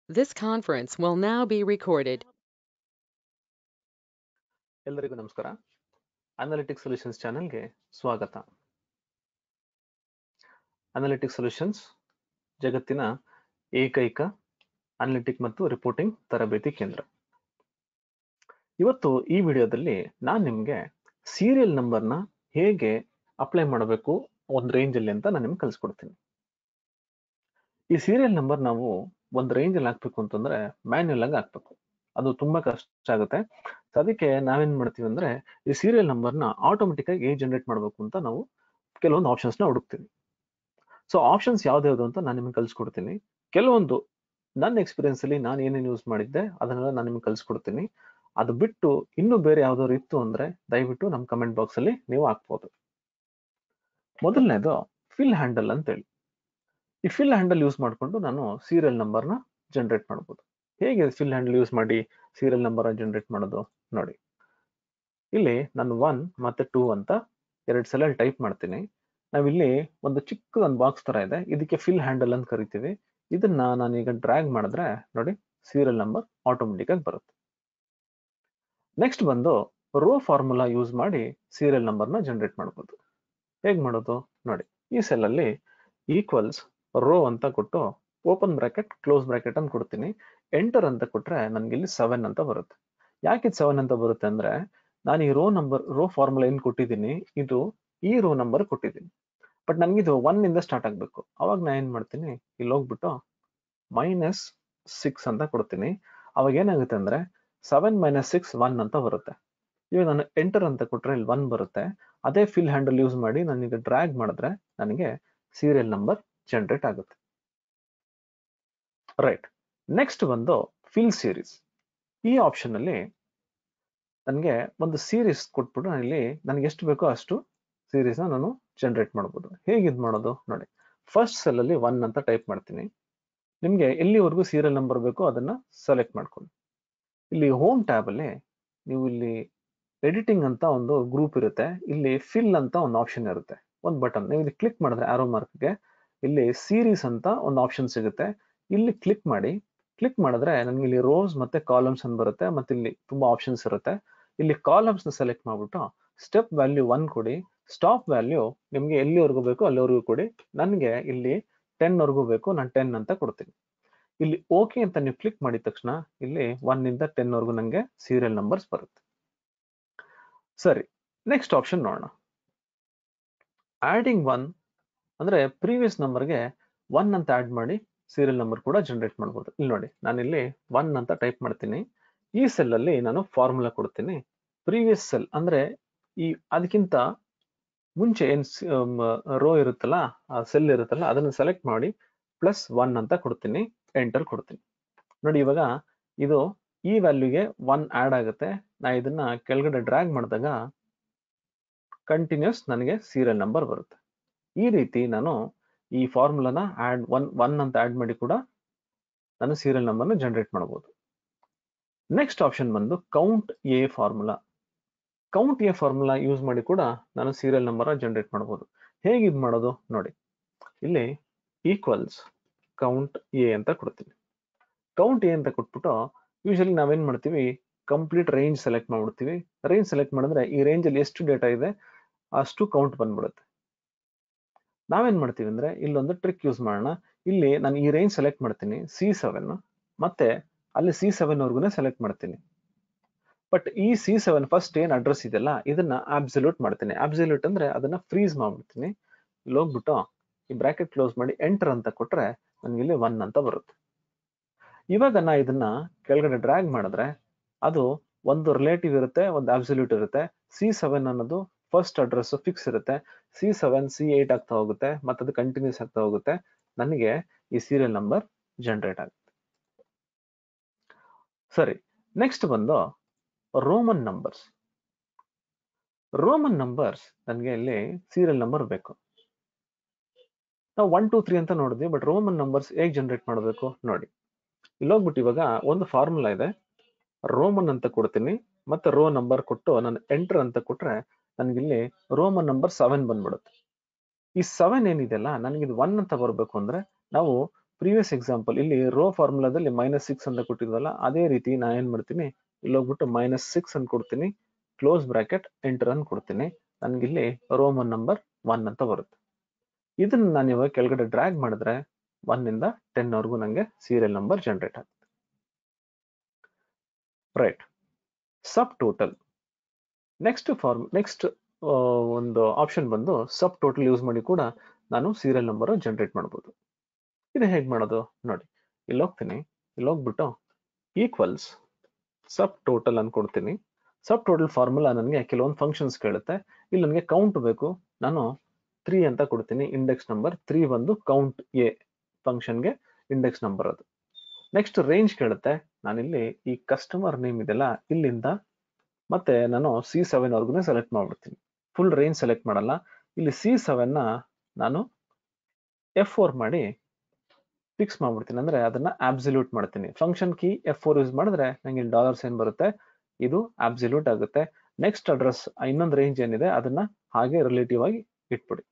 This conference will now be recorded. ಎಲ್ಲರಿಗೂ ನಮಸ್ಕಾರ. Analytics solutions ಚಾನೆಲ್ಗೆ ಸ್ವಾಗತ. ಅನಾಲಿಟಿಕ್ಸ್ ಸೊಲ್ಯೂಷನ್ಸ್ ಜಗತ್ತಿನ ಏಕೈಕ ಅನಾಲಿಟಿಕ್ ಮತ್ತು ರಿಪೋರ್ಟಿಂಗ್ ತರಬೇತಿ ಕೇಂದ್ರ. ಇವತ್ತು ಈ ವಿಡಿಯೋದಲ್ಲಿ ನಾನು ನಿಮಗೆ ಸೀರಿಯಲ್ ನಂಬರ್ನ ಹೇಗೆ ಅಪ್ಲೈ ಮಾಡಬೇಕು ಒಂದು ರೇಂಜಲ್ಲಿ ಅಂತ ನಾನು ನಿಮ್ಗೆ ಕಲಿಸ್ಕೊಡ್ತೀನಿ. ಈ ಸೀರಿಯಲ್ ನಂಬರ್ ನಾವು ಒಂದು ರೇಂಜಲ್ಲಿ ಹಾಕ್ಬೇಕು ಅಂತಂದ್ರೆ ಮ್ಯಾನ್ಯಲ್ ಆಗಿ ಹಾಕ್ಬೇಕು. ಅದು ತುಂಬಾ ಕಷ್ಟ ಆಗುತ್ತೆ. ಅದಕ್ಕೆ ನಾವೇನ್ ಮಾಡ್ತೀವಿ ಅಂದ್ರೆ ಈ ಸೀರಿಯಲ್ ನಂಬರ್ನ ಆಟೋಮೆಟಿಕ್ ಆಗಿ ಜನರೇಟ್ ಮಾಡಬೇಕು ಅಂತ ನಾವು ಕೆಲವೊಂದು ಆಪ್ಷನ್ಸ್ ನ ಹುಡುಕ್ತೀವಿ. ಸೊ ಆಪ್ಷನ್ಸ್ ಯಾವ್ದು ಅಂತ ನಾನು ನಿಮ್ಗೆ ಕಲ್ಸ್ಕೊಡ್ತೀನಿ. ಕೆಲವೊಂದು ನನ್ನ ಎಕ್ಸ್ಪೀರಿಯನ್ಸ್ ಅಲ್ಲಿ ನಾನು ಏನೇನು ಯೂಸ್ ಮಾಡಿದ್ದೆ ಅದನ್ನೆಲ್ಲ ನಾನು ನಿಮ್ಗೆ ಕಲ್ಸ್ಕೊಡ್ತೀನಿ. ಅದು ಬಿಟ್ಟು ಇನ್ನೂ ಬೇರೆ ಯಾವ್ದಾದ್ರು ಇತ್ತು ಅಂದ್ರೆ ದಯವಿಟ್ಟು ನಮ್ಮ ಕಮೆಂಟ್ ಬಾಕ್ಸ್ ಅಲ್ಲಿ ನೀವು ಹಾಕ್ಬೋದು. ಮೊದಲನೇದು ಫಿಲ್ ಹ್ಯಾಂಡಲ್ ಅಂತ ಹೇಳಿ. ಈ ಫಿಲ್ ಹ್ಯಾಂಡಲ್ ಯೂಸ್ ಮಾಡಿಕೊಂಡು ನಾನು ಸೀರಿಯಲ್ ನಂಬರ್ನ ಜನರೇಟ್ ಮಾಡ್ಬೋದು. ಹೇಗೆ ಫಿಲ್ ಹ್ಯಾಂಡಲ್ ಯೂಸ್ ಮಾಡಿ ಸೀರಿಯಲ್ ನಂಬರ್ ಜನರೇಟ್ ಮಾಡೋದು ನೋಡಿ. ಇಲ್ಲಿ ನಾನು 1 ಮತ್ತೆ 2 ಅಂತ 2 ಸಲ ಟೈಪ್ ಮಾಡ್ತೀನಿ. ನಾವಿಲ್ಲಿ ಒಂದು ಚಿಕ್ಕ ಒಂದು ಬಾಕ್ಸ್ ತರ ಇದೆ, ಇದಕ್ಕೆ ಫಿಲ್ ಹ್ಯಾಂಡಲ್ ಅಂತ ಕರಿತೀವಿ. ಇದನ್ನ ನಾನೀಗ ಡ್ರ್ಯಾಗ್ ಮಾಡಿದ್ರೆ ನೋಡಿ ಸೀರಿಯಲ್ ನಂಬರ್ ಆಟೋಮೆಟಿಕ್ ಆಗಿ ಬರುತ್ತೆ. ನೆಕ್ಸ್ಟ್ ಬಂದು ರೋ ಫಾರ್ಮುಲಾ ಯೂಸ್ ಮಾಡಿ ಸೀರಿಯಲ್ ನಂಬರ್ನ ಜನರೇಟ್ ಮಾಡ್ಬೋದು. ಹೇಗ್ ಮಾಡೋದು ನೋಡಿ. ಈ ಸೆಲ್ ಅಲ್ಲಿ ಈಕ್ವಲ್ಸ್ ರೋ ಅಂತ ಕೊಟ್ಟು ಓಪನ್ ಬ್ರಾಕೆಟ್ ಕ್ಲೋಸ್ ಬ್ರಾಕೆಟ್ ಅಂತ ಕೊಡ್ತೀನಿ. ಎಂಟರ್ ಅಂತ ಕೊಟ್ರೆ ನನ್ಗೆ ಇಲ್ಲಿ 7 ಅಂತ ಬರುತ್ತೆ. ಯಾಕೆ 7 ಅಂತ ಬರುತ್ತೆ ಅಂದ್ರೆ ನಾನು ಈ ರೋ ಫಾರ್ಮುಲಾ ಏನ್ ಕೊಟ್ಟಿದ್ದೀನಿ ಇದು ಈ ರೋ ನಂಬರ್ ಕೊಟ್ಟಿದ್ದೀನಿ. ಬಟ್ ನನ್ಗೆ ಇದು 1 ಇಂದ ಸ್ಟಾರ್ಟ್ ಆಗ್ಬೇಕು. ಅವಾಗ ನಾನು ಏನ್ ಮಾಡ್ತೀನಿ, ಇಲ್ಲಿ ಹೋಗ್ಬಿಟ್ಟು -6 ಅಂತ ಕೊಡ್ತೀನಿ. ಅವಾಗ ಏನಾಗುತ್ತೆ ಅಂದ್ರೆ 7 - 6 1 ಅಂತ ಬರುತ್ತೆ. ಇವಾಗ ನಾನು ಎಂಟರ್ ಅಂತ ಕೊಟ್ರೆ ಇಲ್ಲಿ 1 ಬರುತ್ತೆ. ಅದೇ ಫಿಲ್ ಹ್ಯಾಂಡಲ್ ಯೂಸ್ ಮಾಡಿ ನಾನೀಗ ಡ್ರ್ಯಾಗ್ ಮಾಡಿದ್ರೆ ನನಗೆ ಸೀರಿಯಲ್ ನಂಬರ್ ಜನರೇಟ್ ಆಗುತ್ತೆ. ರೈಟ್. ನೆಕ್ಸ್ಟ್ ಬಂದು ಫಿಲ್ ಸೀರೀಸ್. ಈ ಆಪ್ಷನ್ ಅಲ್ಲಿ ನನಗೆ ಒಂದು ಸೀರೀಸ್ ಕೊಟ್ಬಿಟ್ಟು ಇಲ್ಲಿ ನನಗೆ ಎಷ್ಟು ಬೇಕೋ ಅಷ್ಟು ಸೀರೀಸ್ ನಾನು ಜನರೇಟ್ ಮಾಡ್ಬೋದು. ಹೇಗೆ ಇದು ಮಾಡೋದು ನೋಡಿ. ಫಸ್ಟ್ ಸೆಲ್ ಅಲ್ಲಿ 1 ಅಂತ ಟೈಪ್ ಮಾಡ್ತೀನಿ. ನಿಮ್ಗೆ ಎಲ್ಲಿವರೆಗೂ ಸೀರಿಯಲ್ ನಂಬರ್ ಬೇಕೋ ಅದನ್ನ ಸೆಲೆಕ್ಟ್ ಮಾಡ್ಕೊಳ್ಳಿ. ಇಲ್ಲಿ ಹೋಮ್ ಟ್ಯಾಬ್ ಅಲ್ಲಿ ನೀವು ಇಲ್ಲಿ ಎಡಿಟಿಂಗ್ ಅಂತ ಒಂದು ಗ್ರೂಪ್ ಇರುತ್ತೆ. ಇಲ್ಲಿ ಫಿಲ್ ಅಂತ ಒಂದು ಆಪ್ಷನ್ ಇರುತ್ತೆ, ಒಂದು ಬಟನ್. ನೀವು ಇಲ್ಲಿ ಕ್ಲಿಕ್ ಮಾಡಿದ್ರೆ ಆರೋ ಮಾರ್ಕ್ಗೆ ಇಲ್ಲಿ ಸೀರೀಸ್ ಅಂತ ಒಂದು ಆಪ್ಷನ್ ಸಿಗುತ್ತೆ. ಇಲ್ಲಿ ಕ್ಲಿಕ್ ಮಾಡಿ. ಕ್ಲಿಕ್ ಮಾಡಿದ್ರೆ ನನಗೆ ಇಲ್ಲಿ ರೋಸ್ ಮತ್ತೆ ಕಾಲಮ್ಸ್ ಅಂತ ಬರುತ್ತೆ. ಮತ್ತೆ ಇಲ್ಲಿ ತುಂಬಾ ಆಪ್ಷನ್ಸ್ ಇರುತ್ತೆ. ಇಲ್ಲಿ ಕಾಲಮ್ಸ್ ನ ಸೆಲೆಕ್ಟ್ ಮಾಡ್ಬಿಟ್ಟು ಸ್ಟೆಪ್ ವ್ಯಾಲ್ಯೂ 1 ಕೊಡಿ. ಸ್ಟಾಪ್ ವ್ಯಾಲ್ಯೂ ನಿಮ್ಗೆ ಎಲ್ಲಿವರೆಗೂ ಬೇಕು ಅಲ್ಲಿವರೆಗೂ ಕೊಡಿ. ನನಗೆ ಇಲ್ಲಿ 10 ವರೆಗೂ ಬೇಕು, ನಾನು 10 ಅಂತ ಕೊಡ್ತೀನಿ. ಇಲ್ಲಿ ಓಕೆ ಅಂತ ನೀವು ಕ್ಲಿಕ್ ಮಾಡಿದ ತಕ್ಷಣ ಇಲ್ಲಿ 1 ಇಂದ 10 ವರೆಗೂ ನಂಗೆ ಸೀರಿಯಲ್ ನಂಬರ್ಸ್ ಬರುತ್ತೆ. ಸರಿ, ನೆಕ್ಸ್ಟ್ ಆಪ್ಷನ್ ನೋಡೋಣ. ಆಡಿಂಗ್ 1 ಅಂದ್ರೆ ಪ್ರೀವಿಯಸ್ ನಂಬರ್ಗೆ 1 ಅಂತ ಆಡ್ ಮಾಡಿ ಸೀರಿಯಲ್ ನಂಬರ್ ಕೂಡ ಜನರೇಟ್ ಮಾಡ್ಬೋದು. ಇಲ್ಲಿ ನೋಡಿ, ನಾನಿಲ್ಲಿ 1 ಅಂತ ಟೈಪ್ ಮಾಡ್ತೀನಿ. ಈ ಸೆಲ್ ಅಲ್ಲಿ ನಾನು ಫಾರ್ಮುಲಾ ಕೊಡ್ತೀನಿ. ಪ್ರೀವಿಯಸ್ ಸೆಲ್ ಅಂದ್ರೆ ಈ ಅದಕ್ಕಿಂತ ಮುಂಚೆ ಏನ್ ರೋ ಇರುತ್ತಲ್ಲ, ಆ ಸೆಲ್ ಇರುತ್ತಲ್ಲ ಅದನ್ನ ಸೆಲೆಕ್ಟ್ ಮಾಡಿ +1 ಅಂತ ಕೊಡ್ತೀನಿ. ಎಂಟರ್ ಕೊಡ್ತೀನಿ. ನೋಡಿ ಇವಾಗ ಇದು ಈ ವ್ಯಾಲ್ಯೂಗೆ 1 ಆಡ್ ಆಗುತ್ತೆ. ನಾ ಇದನ್ನ ಕೆಳಗಡೆ ಡ್ರ್ಯಾಗ್ ಮಾಡಿದಾಗ ಕಂಟಿನ್ಯೂಸ್ ನನಗೆ ಸೀರಿಯಲ್ ನಂಬರ್ ಬರುತ್ತೆ. ಈ ರೀತಿ ನಾನು ಈ ಫಾರ್ಮುಲಾನ ಒನ್ ಅಂತ ಆಡ್ ಮಾಡಿ ಕೂಡ ನಾನು ಸೀರಿಯಲ್ ನಂಬರ್ನ ಜನರೇಟ್ ಮಾಡಬಹುದು. ನೆಕ್ಸ್ಟ್ ಆಪ್ಷನ್ ಬಂದು count A formula. Count A formula use ಮಾಡಿ ಕೂಡ ನಾನು ಸೀರಿಯಲ್ ನಂಬರ್ ಜನರೇಟ್ ಮಾಡಬಹುದು. ಹೇಗೆ ಇದು ಮಾಡೋದು ನೋಡಿ. ಇಲ್ಲಿ ಈಕ್ವಲ್ಸ್ ಕೌಂಟ್ ಎ ಅಂತ ಕೊಡ್ತೀನಿ. ಕೌಂಟ್ ಎ ಅಂತ ಕೊಟ್ಬಿಟ್ಟು ಯೂಶಲಿ ನಾವೇನ್ ಮಾಡ್ತೀವಿ, ಕಂಪ್ಲೀಟ್ ರೇಂಜ್ ಸೆಲೆಕ್ಟ್ ಮಾಡ್ಬಿಡ್ತೀವಿ. ರೇಂಜ್ ಸೆಲೆಕ್ಟ್ ಮಾಡಿದ್ರೆ ಈ ರೇಂಜ್ ಅಲ್ಲಿ ಎಷ್ಟು ಡೇಟಾ ಇದೆ ಅಷ್ಟು ಕೌಂಟ್ ಬಂದ್ಬಿಡುತ್ತೆ. ನಾವೇನ್ ಮಾಡ್ತೀವಿ ಅಂದ್ರೆ ಇಲ್ಲೊಂದು ಟ್ರಿಕ್ ಯೂಸ್ ಮಾಡೋಣ. ಇಲ್ಲಿ ನಾನು ಈ ರೇಂಜ್ ಸೆಲೆಕ್ಟ್ ಮಾಡ್ತೀನಿ C7 ಮತ್ತೆ ಅಲ್ಲಿ C7 ವರ್ಗುನೇ ಸೆಲೆಕ್ಟ್ ಮಾಡ್ತೀನಿ. ಬಟ್ ಈ C7 ಫಸ್ಟ್ ಏನ್ ಅಡ್ರೆಸ್ ಇದೆಯಲ್ಲ ಇದನ್ನ ಅಬ್ಸಲ್ಯೂಟ್ ಮಾಡ್ತೀನಿ. ಅಬ್ಸಲ್ಯೂಟ್ ಅಂದ್ರೆ ಅದನ್ನ ಫ್ರೀಸ್ ಮಾಡ್ಬಿಡ್ತೀನಿ. ಇಲ್ಲಿ ಹೋಗ್ಬಿಟ್ಟು ಈ ಬ್ರಾಕೆಟ್ ಕ್ಲೋಸ್ ಮಾಡಿ ಎಂಟರ್ ಅಂತ ಕೊಟ್ರೆ ನನಗೆ ಇಲ್ಲಿ 1 ಅಂತ ಬರುತ್ತೆ. ಇವಾಗ ನಾ ಇದನ್ನ ಕೆಳಗಡೆ ಡ್ರ್ಯಾಗ್ ಮಾಡಿದ್ರೆ ಅದು ಒಂದು ರಿಲೇಟಿವ್ ಇರುತ್ತೆ, ಒಂದು ಅಬ್ಸಲ್ಯೂಟ್ ಇರುತ್ತೆ. C7 ಅನ್ನೋದು ಫಸ್ಟ್ ಅಡ್ರೆಸ್ ಫಿಕ್ಸ್ ಇರುತ್ತೆ. C7 C8 ಆಗ್ತಾ ಹೋಗುತ್ತೆ, ಮತ್ತೆ ಅದು ಕಂಟಿನ್ಯೂಸ್ ಆಗ್ತಾ ಹೋಗುತ್ತೆ. ನನಗೆ ಈ ಸೀರಿಯಲ್ ನಂಬರ್ ಜನರೇಟ್ ಆಗುತ್ತೆ. ಸರಿ, ನೆಕ್ಸ್ಟ್ ಬಂದು ರೋಮನ್ ನಂಬರ್ಸ್. ರೋಮನ್ ನಂಬರ್ಸ್ ನನಗೆ ಇಲ್ಲಿ ಸೀರಿಯಲ್ ನಂಬರ್ ಬೇಕು. ನಾವು 1 2 3 ಅಂತ ನೋಡಿದ್ವಿ, ಬಟ್ ರೋಮನ್ ನಂಬರ್ಸ್ ಹೇಗೆ ಜನರೇಟ್ ಮಾಡಬೇಕು ನೋಡಿ. ಇಲ್ಲಿ ಹೋಗ್ಬಿಟ್ಟು ಇವಾಗ ಒಂದು ಫಾರ್ಮುಲಾ ಇದೆ, ರೋಮನ್ ಅಂತ ಕೊಡ್ತೀನಿ. ಮತ್ತೆ ರೋ ನಂಬರ್ ಕೊಟ್ಟು ನಾನು ಎಂಟರ್ ಅಂತ ಕೊಟ್ರೆ ನನಗಿಲ್ಲಿ ರೋಮನ್ ನಂಬರ್ 7 ಬಂದ್ಬಿಡುತ್ತೆ. ಈ 7 ಏನಿದೆಯಲ್ಲ ನನಗೆ ಇದು 1 ಅಂತ ಬರಬೇಕು ಅಂದ್ರೆ ನಾವು ಪ್ರೀವಿಯಸ್ ಎಕ್ಸಾಂಪಲ್ ಇಲ್ಲಿ ರೋ ಫಾರ್ಮುಲಾದಲ್ಲಿ -6 ಅಂತ ಕೊಟ್ಟಿದ್ವಲ್ಲ, ಅದೇ ರೀತಿ ನಾನು ಏನ್ ಮಾಡ್ತೀನಿ, ಇಲ್ಲಿ ಹೋಗ್ಬಿಟ್ಟು -6 ಅಂತ ಕೊಡ್ತೀನಿ, ಕ್ಲೋಸ್ ಬ್ರಾಕೆಟ್ ಎಂಟರ್ ಅಂತ ಕೊಡ್ತೀನಿ. ನನ್ಗಿಲ್ಲಿ ರೋಮನ್ ನಂಬರ್ 1 ಅಂತ ಬರುತ್ತೆ. ಇದನ್ನ ನಾನು ಇವಾಗ ಕೆಳಗಡೆ ಡ್ರ್ಯಾಗ್ ಮಾಡಿದ್ರೆ 1 ಇಂದ 10 ವರೆಗೂ ನಂಗೆ ಸೀರಿಯಲ್ ನಂಬರ್ ಜನರೇಟ್ ಆಗುತ್ತೆ. ರೈಟ್. ಸಬ್ ಟೋಟಲ್. ನೆಕ್ಸ್ಟ್ ಒಂದು ಆಪ್ಷನ್ ಬಂದು ಸಬ್ ಟೋಟಲ್ ಯೂಸ್ ಮಾಡಿ ಕೂಡ ನಾನು ಸೀರಿಯಲ್ ನಂಬರ್ ಜನರೇಟ್ ಮಾಡಬಹುದು. ಇದು ಹೇಗೆ ಮಾಡೋದು ನೋಡಿ, ಇಲ್ಲಿ ಹೋಗ್ತೀನಿ, ಇಲ್ಲಿ ಹೋಗ್ಬಿಟ್ಟು ಈಕ್ವಲ್ಸ್ ಸಬ್ ಟೋಟಲ್ ಅಂತ ಕೊಡ್ತೀನಿ. ಸಬ್ ಟೋಟಲ್ ಫಾರ್ಮುಲಾ ನನಗೆ ಕೆಲವೊಂದು ಫಂಕ್ಷನ್ಸ್ ಕೇಳುತ್ತೆ. ಇಲ್ಲಿ ನನಗೆ ಕೌಂಟ್ ಬೇಕು, ನಾನು 3 ಅಂತ ಕೊಡ್ತೀನಿ. ಇಂಡೆಕ್ಸ್ ನಂಬರ್ 3 ಬಂದು ಕೌಂಟ್ ಎ ಫಂಕ್ಷನ್ಗೆ ಇಂಡೆಕ್ಸ್ ನಂಬರ್ ಅದು. ನೆಕ್ಸ್ಟ್ ರೇಂಜ್ ಕೇಳುತ್ತೆ, ನಾನಿಲ್ಲಿ ಈ ಕಸ್ಟಮರ್ ನೇಮ್ ಇದೆಲ್ಲ ಇಲ್ಲಿಂದ ಮತ್ತೆ ನಾನು C7 ವರ್ಗು ಸೆಲೆಕ್ಟ್ ಮಾಡ್ಬಿಡ್ತೀನಿ. ಫುಲ್ ರೇಂಜ್ ಸೆಲೆಕ್ಟ್ ಮಾಡಲ್ಲ. ಇಲ್ಲಿ C7 ನ ನಾನು F4 ಮಾಡಿ ಫಿಕ್ಸ್ ಮಾಡ್ಬಿಡ್ತೀನಿ, ಅಂದ್ರೆ ಅದನ್ನ ಅಬ್ಸಲ್ಯೂಟ್ ಮಾಡ್ತೀನಿ. ಫಂಕ್ಷನ್ ಕೀ F4 ಯೂಸ್ ಮಾಡಿದ್ರೆ ನಂಗೆ ಡಾಲರ್ ಸೈನ್ ಬರುತ್ತೆ, ಇದು ಅಬ್ಸಲ್ಯೂಟ್ ಆಗುತ್ತೆ. ನೆಕ್ಸ್ಟ್ ಅಡ್ರೆಸ್ ಇನ್ನೊಂದು ರೇಂಜ್ ಏನಿದೆ ಅದನ್ನ ಹಾಗೆ ರಿಲೇಟಿವ್ ಆಗಿ ಇಟ್ಬಿಡಿ.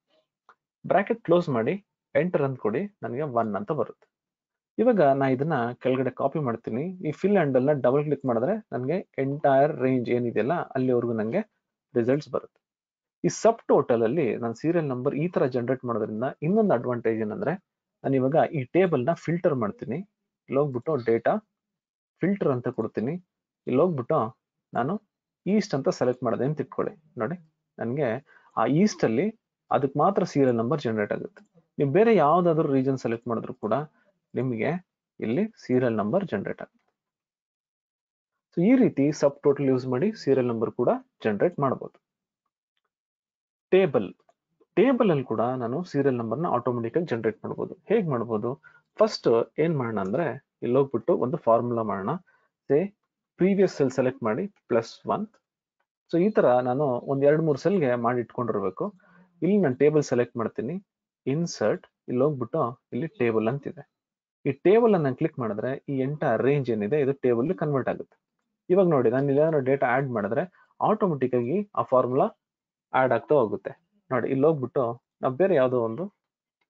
ಬ್ರಾಕೆಟ್ ಕ್ಲೋಸ್ ಮಾಡಿ ಎಂಟರ್ ಅಂತ ಕೊಡಿ, ನನಗೆ 1 ಅಂತ ಬರುತ್ತೆ. ಇವಾಗ ನಾ ಇದನ್ನ ಕೆಳಗಡೆ ಕಾಪಿ ಮಾಡ್ತೀನಿ. ಈ ಫಿಲ್ ಹ್ಯಾಂಡಲ್ ನ ಡಬಲ್ ಕ್ಲಿಕ್ ಮಾಡಿದ್ರೆ ನನಗೆ ಎಂಟೈರ್ ರೇಂಜ್ ಏನಿದೆಯಲ್ಲ ಅಲ್ಲಿವರೆಗೂ ನನಗೆ ರಿಸಲ್ಟ್ಸ್ ಬರುತ್ತೆ. ಈ ಸಬ್ ಟೋಟಲ್ ಅಲ್ಲಿ ನಾನು ಸೀರಿಯಲ್ ನಂಬರ್ ಈ ತರ ಜನರೇಟ್ ಮಾಡೋದ್ರಿಂದ ಇನ್ನೊಂದು ಅಡ್ವಾಂಟೇಜ್ ಏನಂದ್ರೆ, ನಾನು ಇವಾಗ ಈ ಟೇಬಲ್ ನ ಫಿಲ್ಟರ್ ಮಾಡ್ತೀನಿ. ಇಲ್ಲಿ ಹೋಗ್ಬಿಟ್ಟು ಡೇಟಾ ಫಿಲ್ಟರ್ ಅಂತ ಕೊಡ್ತೀನಿ. ಇಲ್ಲಿ ಹೋಗ್ಬಿಟ್ಟು ನಾನು ಈಸ್ಟ್ ಅಂತ ಸೆಲೆಕ್ಟ್ ಮಾಡಿದೆ ಅಂತ ಇಟ್ಕೊಳ್ಳಿ. ನೋಡಿ, ನನಗೆ ಆ ಈಸ್ಟ್ ಅಲ್ಲಿ ಅದಕ್ಕೆ ಮಾತ್ರ ಸೀರಿಯಲ್ ನಂಬರ್ ಜನರೇಟ್ ಆಗುತ್ತೆ. ನೀವು ಬೇರೆ ಯಾವ್ದಾದ್ರು ರೀಜನ್ ಸೆಲೆಕ್ಟ್ ಮಾಡಿದ್ರು ಕೂಡ ನಿಮಗೆ ಇಲ್ಲಿ ಸೀರಿಯಲ್ ನಂಬರ್ ಜನರೇಟ್ ಆಗುತ್ತೆ. ಸೊ ಈ ರೀತಿ ಸಬ್ ಟೋಟಲ್ ಯೂಸ್ ಮಾಡಿ ಸೀರಿಯಲ್ ನಂಬರ್ ಕೂಡ ಜನರೇಟ್ ಮಾಡಬಹುದು. ಟೇಬಲ್ ಅಲ್ಲಿ ಕೂಡ ನಾನು ಸೀರಿಯಲ್ ನಂಬರ್ ನ ಆಟೋಮೆಟಿಕ್ ಆಗಿ ಜನರೇಟ್ ಮಾಡಬಹುದು. ಹೇಗೆ ಮಾಡಬಹುದು? ಫಸ್ಟ್ ಏನ್ ಮಾಡೋಣ ಅಂದ್ರೆ, ಇಲ್ಲಿ ಹೋಗ್ಬಿಟ್ಟು ಒಂದು ಫಾರ್ಮುಲಾ ಮಾಡೋಣ. ಪ್ರೀವಿಯಸ್ ಸೆಲ್ ಸೆಲೆಕ್ಟ್ ಮಾಡಿ +1. ಸೊ ಈ ತರ ನಾನು ಒಂದ್ 2-3 ಸೆಲ್ಗೆ ಮಾಡಿ ಇಟ್ಕೊಂಡಿರ್ಬೇಕು. ಇಲ್ಲಿ ನಾನು ಟೇಬಲ್ ಸೆಲೆಕ್ಟ್ ಮಾಡ್ತೀನಿ, ಇನ್ಸರ್ಟ್, ಇಲ್ಲಿ ಹೋಗ್ಬಿಟ್ಟು ಇಲ್ಲಿ ಟೇಬಲ್ ಅಂತಿದೆ. ಈ ಟೇಬಲ್ ಅನ್ನ ಕ್ಲಿಕ್ ಮಾಡಿದ್ರೆ ಈ ಎಂಟೈರ್ ರೇಂಜ್ ಏನಿದೆ ಇದು ಟೇಬಲ್ ಕನ್ವರ್ಟ್ ಆಗುತ್ತೆ. ಇವಾಗ ನೋಡಿ, ನಾನು ಇಲ್ಲಿ ಡೇಟಾ ಆಡ್ ಮಾಡಿದ್ರೆ ಆಟೋಮೆಟಿಕ್ ಆಗಿ ಆ ಫಾರ್ಮುಲಾ ಆಡ್ ಆಗ್ತಾ ಹೋಗುತ್ತೆ. ನೋಡಿ, ಇಲ್ಲಿ ಹೋಗ್ಬಿಟ್ಟು ನಾವು ಬೇರೆ ಯಾವುದೋ ಒಂದು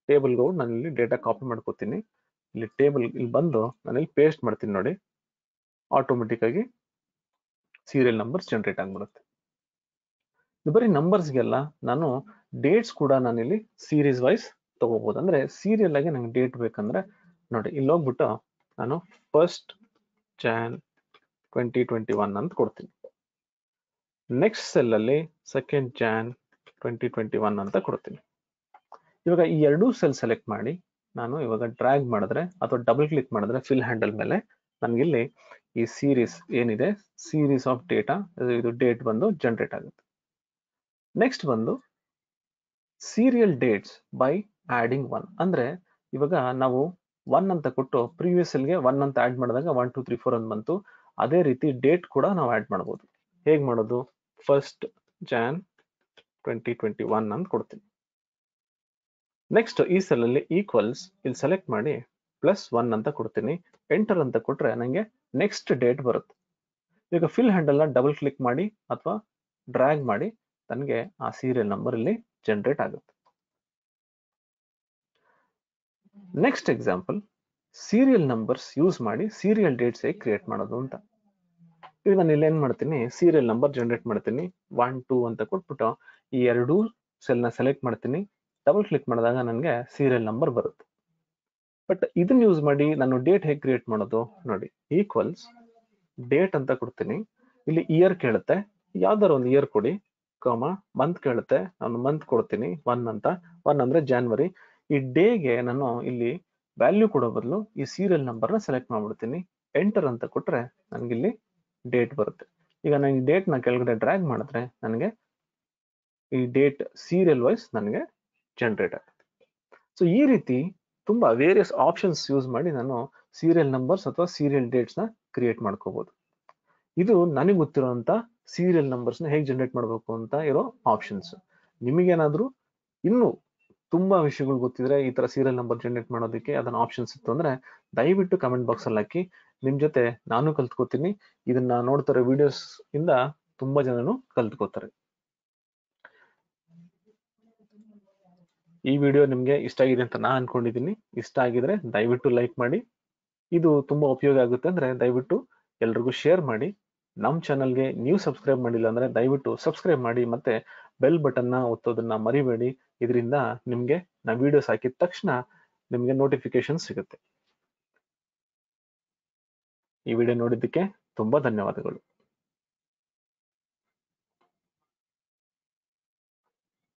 ಟೇಬಲ್ಗೆ ಹೋಗಿ ನಾನು ಇಲ್ಲಿ ಡೇಟಾ ಕಾಪಿ ಮಾಡ್ಕೋತೀನಿ. ಇಲ್ಲಿ ಟೇಬಲ್ ಇಲ್ಲಿ ಬಂದು ನಾನು ಇಲ್ಲಿ ಪೇಸ್ಟ್ ಮಾಡ್ತೀನಿ. ನೋಡಿ, ಆಟೋಮೆಟಿಕ್ ಆಗಿ ಸೀರಿಯಲ್ ನಂಬರ್ಸ್ ಜನರೇಟ್ ಆಗ್ಬಿಡುತ್ತೆ. ಇದು ಬರೀ ನಂಬರ್ಸ್ಗೆಲ್ಲ, ನಾನು ಡೇಟ್ಸ್ ಕೂಡ ನಾನು ಇಲ್ಲಿ ಸೀರೀಸ್ ವೈಸ್ ತಗೋಬಹುದು. ಅಂದ್ರೆ ಸೀರಿಯಲ್ ಆಗಿ ನಂಗೆ ಡೇಟ್ ಬೇಕಂದ್ರೆ ನೋಡಿ, ಇಲ್ಲಿ ಹೋಗ್ಬಿಟ್ಟು ನಾನು 1st Jan 2021 ಅಂತ ಕೊಡ್ತೀನಿ. ನೆಕ್ಸ್ಟ್ ಸೆಲ್ ಅಲ್ಲಿ 2nd Jan 2021 ಅಂತ ಕೊಡ್ತೀನಿ. ಇವಾಗ ಈ ಎರಡೂ ಸೆಲ್ ಸೆಲೆಕ್ಟ್ ಮಾಡಿ ನಾನು ಇವಾಗ ಡ್ರ್ಯಾಗ್ ಮಾಡಿದ್ರೆ ಅಥವಾ ಡಬಲ್ ಕ್ಲಿಕ್ ಮಾಡಿದ್ರೆ ಫಿಲ್ ಹ್ಯಾಂಡಲ್ ಮೇಲೆ ನನಗಿಲ್ಲಿ ಈ ಸೀರೀಸ್ ಏನಿದೆ, ಸೀರೀಸ್ ಆಫ್ ಡೇಟಾ, ಇದು ಡೇಟ್ ಬಂದು ಜನರೇಟ್ ಆಗುತ್ತೆ. ನೆಕ್ಸ್ಟ್ ಬಂದು ಸೀರಿಯಲ್ ಡೇಟ್ಸ್ ಬೈ ಆಡಿಂಗ್ 1. ಅಂದ್ರೆ ಇವಾಗ ನಾವು 1 ಅಂತ ಕೊಟ್ಟು ಪ್ರೀವಿಯಸ್ ಸೆಲ್ಗೆ 1 ಅಂತ ಆಡ್ ಮಾಡಿದಾಗ 1 2 3 4 ಅಂತ ಬಂತು. ಅದೇ ರೀತಿ ಡೇಟ್ ಕೂಡ ನಾವು ಆಡ್ ಮಾಡಬಹುದು. ಹೇಗೆ ಮಾಡೋದು? 1st Jan 2021 ಅಂತ ಕೊಡ್ತೀನಿ. ನೆಕ್ಸ್ಟ್ ಈ ಸೆಲ್ ಅಲ್ಲಿ ಈಕ್ವಲ್ಸ್ ಇಲ್ಲಿ ಸೆಲೆಕ್ಟ್ ಮಾಡಿ +1 ಅಂತ ಕೊಡ್ತೀನಿ. ಎಂಟರ್ ಅಂತ ಕೊಟ್ರೆ ನಂಗೆ ನೆಕ್ಸ್ಟ್ ಡೇಟ್ ಬರುತ್ತೆ. ಈಗ ಫಿಲ್ ಹ್ಯಾಂಡಲ್ ನ ಡಬಲ್ ಕ್ಲಿಕ್ ಮಾಡಿ ಅಥವಾ ಡ್ರ್ಯಾಗ್ ಮಾಡಿ ನನಗೆ ಆ ಸೀರಿಯಲ್ ನಂಬರ್ ಇಲ್ಲಿ ಜನರೇಟ್ ಆಗುತ್ತೆ. Next example, serial numbers use ಮಾಡಿ ಸೀರಿಯಲ್ ಡೇಟ್ಸ್ ಹೇಗೆ ಕ್ರಿಯೇಟ್ ಮಾಡೋದು ಅಂತ. ಈಗ ನಾನು ಇಲ್ಲಿ ಏನ್ ಮಾಡ್ತೀನಿ, ಸೀರಿಯಲ್ ನಂಬರ್ ಜನರೇಟ್ ಮಾಡ್ತೀನಿ. 1 2 ಅಂತ ಕೊಟ್ಬಿಟ್ಟು ಈ ಎರಡೂ ಸೆಲ್ ನ ಸೆಲೆಕ್ಟ್ ಮಾಡ್ತೀನಿ. ಡಬಲ್ ಕ್ಲಿಕ್ ಮಾಡಿದಾಗ ನನಗೆ ಸೀರಿಯಲ್ ನಂಬರ್ ಬರುತ್ತೆ. ಬಟ್ ಇದನ್ನ ಯೂಸ್ ಮಾಡಿ ನಾನು ಡೇಟ್ ಹೇಗೆ ಕ್ರಿಯೇಟ್ ಮಾಡೋದು ನೋಡಿ, ಈಕ್ವಲ್ಸ್ ಡೇಟ್ ಅಂತ ಕೊಡ್ತೀನಿ. ಇಲ್ಲಿ ಇಯರ್ ಕೇಳುತ್ತೆ, ಯಾವ್ದಾರು ಒಂದು ಇಯರ್ ಕೊಡಿ, ಮಂತ್ ಕೇಳುತ್ತೆ, ನಾನು ಮಂತ್ ಕೊಡ್ತೀನಿ 1 ಅಂತ. 1 ಅಂದ್ರೆ ಜಾನ್ವರಿ. ಈ ಡೇಗೆ ನಾನು ಇಲ್ಲಿ ವ್ಯಾಲ್ಯೂ ಕೊಡೋ ಬದಲು ಈ ಸೀರಿಯಲ್ ನಂಬರ್ ನ ಸೆಲೆಕ್ಟ್ ಮಾಡ್ಬಿಡ್ತೀನಿ. ಎಂಟರ್ ಅಂತ ಕೊಟ್ರೆ ನನಗಿಲ್ಲಿ ಡೇಟ್ ಬರುತ್ತೆ. ಈಗ ನಾನು ಈ ಡೇಟ್ ನ ಕೆಳಗಡೆ ಡ್ರ್ಯಾಗ್ ಮಾಡಿದ್ರೆ ನನಗೆ ಈ ಡೇಟ್ ಸೀರಿಯಲ್ ವೈಸ್ ನನಗೆ ಜನರೇಟ್ ಆಗುತ್ತೆ. ಸೊ ಈ ರೀತಿ ತುಂಬಾ ವೇರಿಯಸ್ ಆಪ್ಷನ್ಸ್ ಯೂಸ್ ಮಾಡಿ ನಾನು ಸೀರಿಯಲ್ ನಂಬರ್ಸ್ ಅಥವಾ ಸೀರಿಯಲ್ ಡೇಟ್ಸ್ ನ ಕ್ರಿಯೇಟ್ ಮಾಡ್ಕೋಬಹುದು. ಇದು ನನಗೆ ಗೊತ್ತಿರುವಂತ ಸೀರಿಯಲ್ ನಂಬರ್ಸ್ ನ ಹೇಗೆ ಜನರೇಟ್ ಮಾಡಬೇಕು ಅಂತ ಇರೋ ಆಪ್ಷನ್ಸ್. ನಿಮಗೇನಾದ್ರೂ ಇನ್ನು ತುಂಬಾ ವಿಷಯಗಳು ಗೊತ್ತಿದ್ರೆ ಈ ತರ ಸೀರಿಯಲ್ ನಂಬರ್ ಜನರೇಟ್ ಮಾಡೋದಕ್ಕೆ ಅದನ್ನ ಆಪ್ಷನ್ಸ್ ಇತ್ತು ಅಂದ್ರೆ ದಯವಿಟ್ಟು ಕಮೆಂಟ್ ಬಾಕ್ಸ್ ಅಲ್ಲಿ ಹಾಕಿ. ನಿಮ್ ಜೊತೆ ನಾನು ಕಲ್ತ್ಕೋತೀನಿ. ಇದನ್ನ ನೋಡ್ತಾರೆ ವಿಡಿಯೋಸ್ ಇಂದ ತುಂಬಾ ಜನನು ಕಲ್ತ್ಕೋತಾರೆ. ಈ ವಿಡಿಯೋ ನಿಮಗೆ ಇಷ್ಟ ಆಗಿದೆ ಅಂತ ನಾನು ಅನ್ಕೊಂಡಿದ್ದೀನಿ. ಇಷ್ಟ ಆಗಿದ್ರೆ ದಯವಿಟ್ಟು ಲೈಕ್ ಮಾಡಿ. ಇದು ತುಂಬಾ ಉಪಯೋಗ ಆಗುತ್ತೆ ಅಂದ್ರೆ ದಯವಿಟ್ಟು ಎಲ್ರಿಗೂ ಶೇರ್ ಮಾಡಿ. ನಮ್ಮ ಚಾನಲ್ಗೆ ನೀವು ಸಬ್ಸ್ಕ್ರೈಬ್ ಮಾಡಿಲ್ಲ ಅಂದ್ರೆ ದಯವಿಟ್ಟು ಸಬ್ಸ್ಕ್ರೈಬ್ ಮಾಡಿ, ಮತ್ತೆ ಬೆಲ್ ಬಟನ್ನ ಒತ್ತೋದನ್ನ ಮರಿಬೇಡಿ. ಇದರಿಂದ ನಿಮ್ಗೆ ನಾ ವಿಡಿಯೋಸ್ ಹಾಕಿದ ತಕ್ಷಣ ನಿಮ್ಗೆ ನೋಟಿಫಿಕೇಶನ್ ಸಿಗುತ್ತೆ. ಈ ವಿಡಿಯೋ ನೋಡಿದ್ದಕ್ಕೆ ತುಂಬಾ ಧನ್ಯವಾದಗಳು.